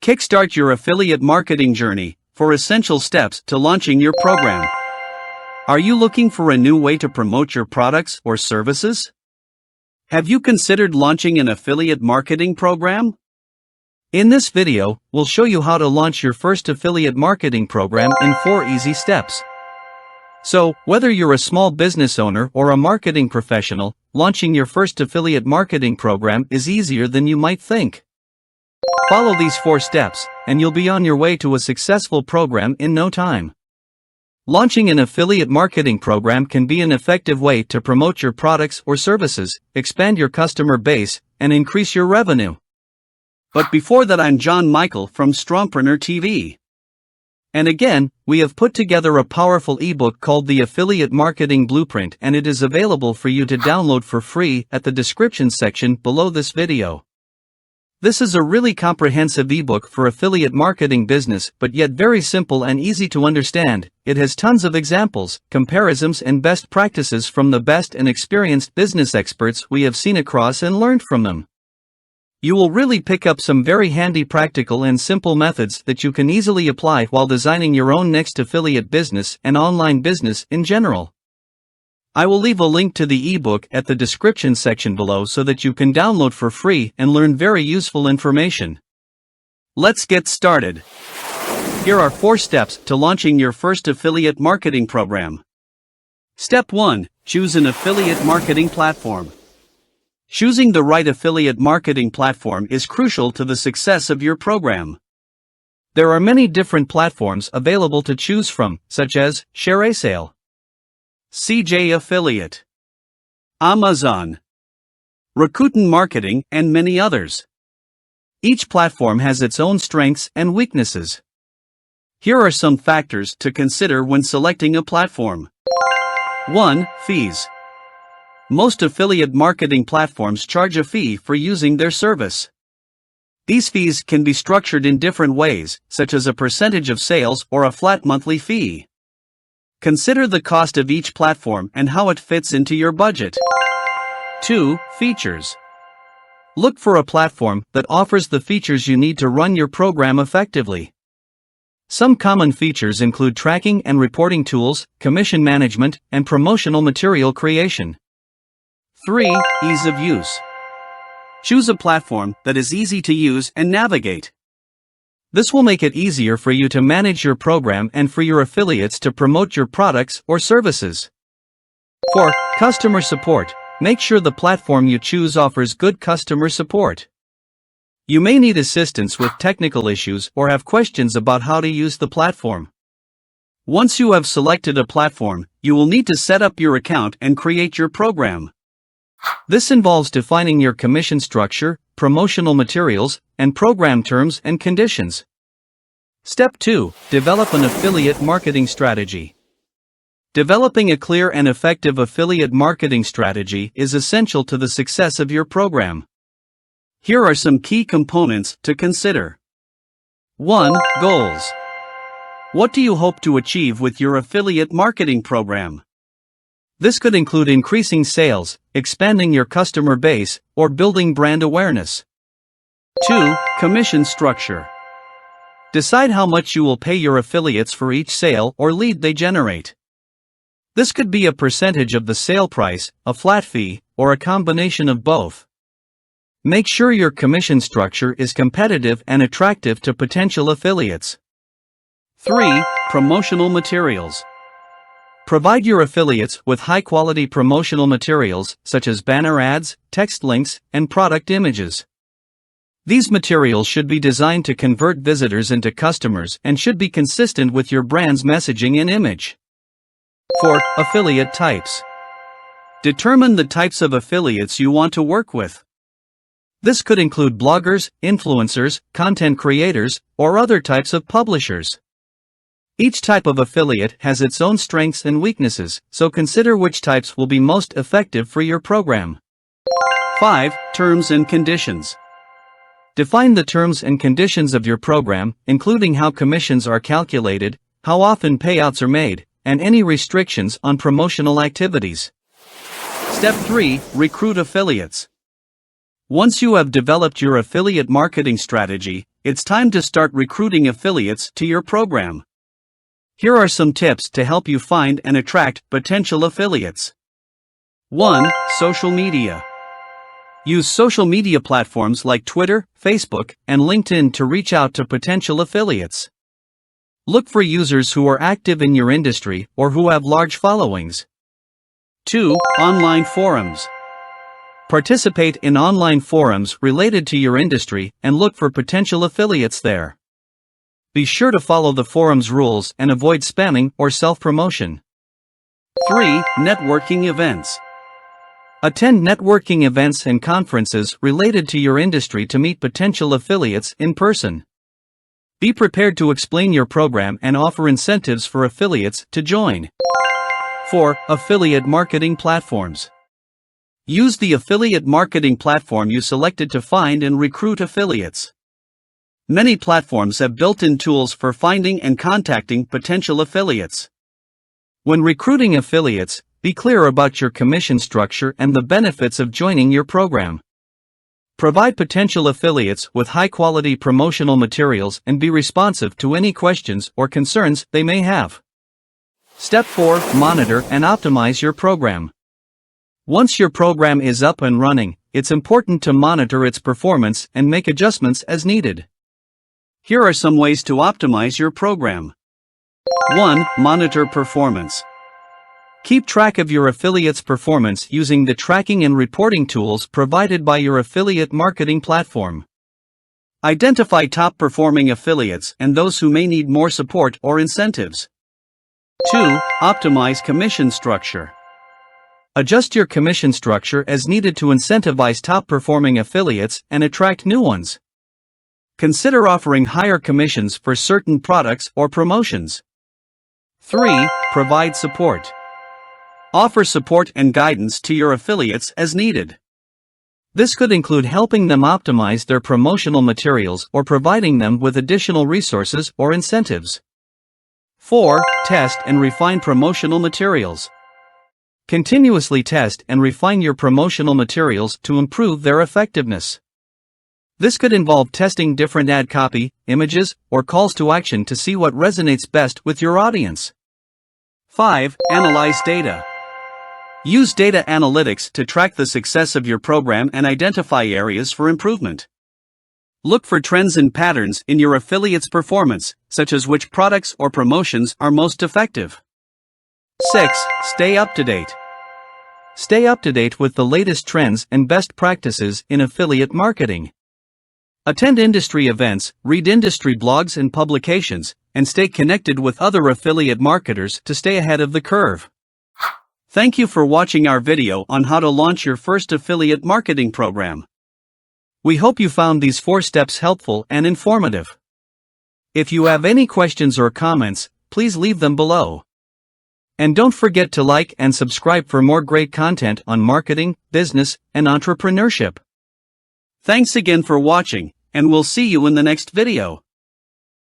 Kickstart your affiliate marketing journey, 4 essential steps to launching your program. Are you looking for a new way to promote your products or services? Have you considered launching an affiliate marketing program? In this video, we'll show you how to launch your first affiliate marketing program in 4 easy steps. So, whether you're a small business owner or a marketing professional, launching your first affiliate marketing program is easier than you might think. Follow these 4 steps, and you'll be on your way to a successful program in no time. Launching an affiliate marketing program can be an effective way to promote your products or services, expand your customer base, and increase your revenue. But before that, I'm John Michael from Strongpreneur TV. And again, we have put together a powerful ebook called the Affiliate Marketing Blueprint, and it is available for you to download for free at the description section below this video. This is a really comprehensive ebook for affiliate marketing business, but yet very simple and easy to understand. It has tons of examples, comparisons, and best practices from the best and experienced business experts we have seen across and learned from them. You will really pick up some very handy practical and simple methods that you can easily apply while designing your own next affiliate business and online business in general. I will leave a link to the ebook at the description section below so that you can download for free and learn very useful information. Let's get started. Here are 4 steps to launching your first affiliate marketing program. Step 1. Choose an affiliate marketing platform. Choosing the right affiliate marketing platform is crucial to the success of your program. There are many different platforms available to choose from, such as ShareASale, CJ Affiliate, Amazon, Rakuten Marketing, and many others. Each platform has its own strengths and weaknesses. Here are some factors to consider when selecting a platform. 1. Fees. Most affiliate marketing platforms charge a fee for using their service. These fees can be structured in different ways, such as a percentage of sales or a flat monthly fee. Consider the cost of each platform and how it fits into your budget. 2. Features. Look for a platform that offers the features you need to run your program effectively. Some common features include tracking and reporting tools, commission management, and promotional material creation. 3. Ease of use. Choose a platform that is easy to use and navigate. This will make it easier for you to manage your program and for your affiliates to promote your products or services. 4. Customer support. Make sure the platform you choose offers good customer support. You may need assistance with technical issues or have questions about how to use the platform. Once you have selected a platform, you will need to set up your account and create your program. This involves defining your commission structure, promotional materials, and program terms and conditions. Step 2. Develop an affiliate marketing strategy. Developing a clear and effective affiliate marketing strategy is essential to the success of your program. Here are some key components to consider. 1. Goals. What do you hope to achieve with your affiliate marketing program? This could include increasing sales, expanding your customer base, or building brand awareness. 2. Commission structure. Decide how much you will pay your affiliates for each sale or lead they generate. This could be a percentage of the sale price, a flat fee, or a combination of both. Make sure your commission structure is competitive and attractive to potential affiliates. 3. Promotional materials. Provide your affiliates with high-quality promotional materials such as banner ads, text links, and product images. These materials should be designed to convert visitors into customers and should be consistent with your brand's messaging and image. 4. Affiliate types. Determine the types of affiliates you want to work with. This could include bloggers, influencers, content creators, or other types of publishers. Each type of affiliate has its own strengths and weaknesses, so consider which types will be most effective for your program. 5. Terms and conditions. Define the terms and conditions of your program, including how commissions are calculated, how often payouts are made, and any restrictions on promotional activities. Step 3. Recruit affiliates. Once you have developed your affiliate marketing strategy, it's time to start recruiting affiliates to your program. Here are some tips to help you find and attract potential affiliates. 1. Social media. Use social media platforms like Twitter, Facebook, and LinkedIn to reach out to potential affiliates. Look for users who are active in your industry or who have large followings. 2. Online forums. Participate in online forums related to your industry and look for potential affiliates there. Be sure to follow the forum's rules and avoid spamming or self-promotion. 3. Networking events. Attend networking events and conferences related to your industry to meet potential affiliates in person. Be prepared to explain your program and offer incentives for affiliates to join. 4. Affiliate marketing platforms. Use the affiliate marketing platform you selected to find and recruit affiliates. Many platforms have built-in tools for finding and contacting potential affiliates. When recruiting affiliates, be clear about your commission structure and the benefits of joining your program. Provide potential affiliates with high-quality promotional materials and be responsive to any questions or concerns they may have. Step 4. Monitor and optimize your program. Once your program is up and running, it's important to monitor its performance and make adjustments as needed. Here are some ways to optimize your program. 1. Monitor performance. Keep track of your affiliate's performance using the tracking and reporting tools provided by your affiliate marketing platform. Identify top-performing affiliates and those who may need more support or incentives. 2. Optimize commission structure. Adjust your commission structure as needed to incentivize top-performing affiliates and attract new ones. Consider offering higher commissions for certain products or promotions. 3. Provide support. Offer support and guidance to your affiliates as needed. This could include helping them optimize their promotional materials or providing them with additional resources or incentives. 4. Test and refine promotional materials. Continuously test and refine your promotional materials to improve their effectiveness. This could involve testing different ad copy, images, or calls to action to see what resonates best with your audience. 5. Analyze data. Use data analytics to track the success of your program and identify areas for improvement. Look for trends and patterns in your affiliate's performance, such as which products or promotions are most effective. 6. Stay up to date. Stay up to date with the latest trends and best practices in affiliate marketing. Attend industry events, read industry blogs and publications, and stay connected with other affiliate marketers to stay ahead of the curve. Thank you for watching our video on how to launch your first affiliate marketing program. We hope you found these 4 steps helpful and informative. If you have any questions or comments, please leave them below. And don't forget to like and subscribe for more great content on marketing, business, and entrepreneurship. Thanks again for watching, and we'll see you in the next video.